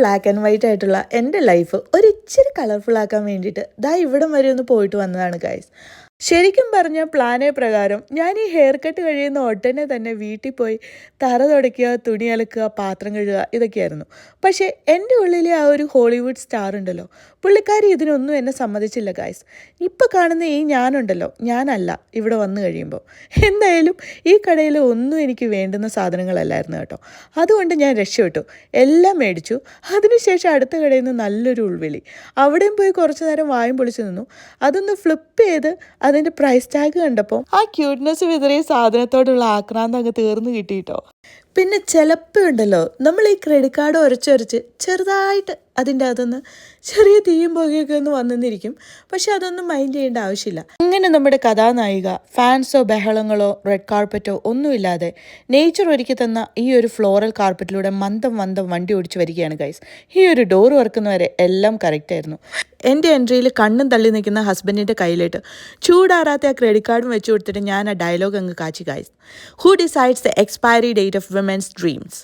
Black and white ആയിട്ടുള്ള എൻ്റെ life ഒരിച്ചിരി കളർഫുൾ ആക്കാൻ വേണ്ടിയിട്ട് ഇവിടം വരെ ഒന്ന് പോയിട്ട് വന്നതാണ് ഗൈസ്. ശരിക്കും പറഞ്ഞ പ്ലാനേ പ്രകാരം ഞാൻ ഈ ഹെയർ കട്ട് കഴിയുന്ന ഉടനെ തന്നെ വീട്ടിൽ പോയി തറ തുടയ്ക്കുക, തുണി അലക്കുക, പാത്രം കഴുകുക ഇതൊക്കെയായിരുന്നു. പക്ഷേ എൻ്റെ ഉള്ളിലെ ആ ഒരു ഹോളിവുഡ് സ്റ്റാർ ഉണ്ടല്ലോ, പുള്ളിക്കാരി ഇതിനൊന്നും എന്നെ സമ്മതിച്ചില്ല ഗൈസ്. ഇപ്പോൾ കാണുന്ന ഈ ഞാനുണ്ടല്ലോ, ഞാനല്ല ഇവിടെ വന്നു കഴിയുമ്പോൾ. എന്തായാലും ഈ കടയിൽ ഒന്നും എനിക്ക് വേണ്ടുന്ന സാധനങ്ങളല്ലായിരുന്നു കേട്ടോ. അതുകൊണ്ട് ഞാൻ രക്ഷപ്പെട്ടു, എല്ലാം മേടിച്ചു. അതിനുശേഷം അടുത്ത കടയിൽ നിന്ന് നല്ലൊരു ഉൾവിളി. അവിടെയും പോയി കുറച്ച് നേരം വായും പൊളിച്ച് നിന്നു. അതൊന്ന് ഫ്ലിപ്പ് ചെയ്ത് അതിൻ്റെ പ്രൈസ് ടാഗ് കണ്ടപ്പോൾ ആ ക്യൂട്ട്നെസ് വിതറിയ സാധനത്തോടുള്ള ആക്രാന്തം അങ്ങ് തീർന്നു കിട്ടിയിട്ടോ. പിന്നെ ചിലപ്പോൾ ഉണ്ടല്ലോ, നമ്മൾ ഈ ക്രെഡിറ്റ് കാർഡ് ഉരച്ചൊരച്ച് ചെറുതായിട്ട് അതിൻ്റെ അതൊന്ന് ചെറിയ തീയും പുകയൊക്കെ ഒന്ന് വന്നിരിക്കും. പക്ഷെ അതൊന്നും മൈൻഡ് ചെയ്യേണ്ട ആവശ്യമില്ല. അങ്ങനെ നമ്മുടെ കഥാനായിക ഫാൻസോ ബഹളങ്ങളോ റെഡ് കാർപ്പറ്റോ ഒന്നുമില്ലാതെ നേച്ചർ ഒരുക്കി തന്ന ഈ ഒരു ഫ്ലോറൽ കാർപ്പറ്റിലൂടെ മന്ദം വണ്ടി ഓടിച്ച് വരികയാണ് ഗൈസ്. ഈ ഒരു ഡോർ വർക്കുന്നവരെ എല്ലാം കറക്റ്റായിരുന്നു. എൻ്റെ എൻട്രിയിൽ കണ്ണും തള്ളി നിൽക്കുന്ന ഹസ്ബൻഡിൻ്റെ കയ്യിലിട്ട് ചൂടാറാത്ത ആ ക്രെഡിറ്റ് കാർഡും വെച്ച് കൊടുത്തിട്ട് ഞാൻ ആ ഡയലോഗ് അങ്ങ് കാച്ചി guys. Who decides the expiry date of women's dreams?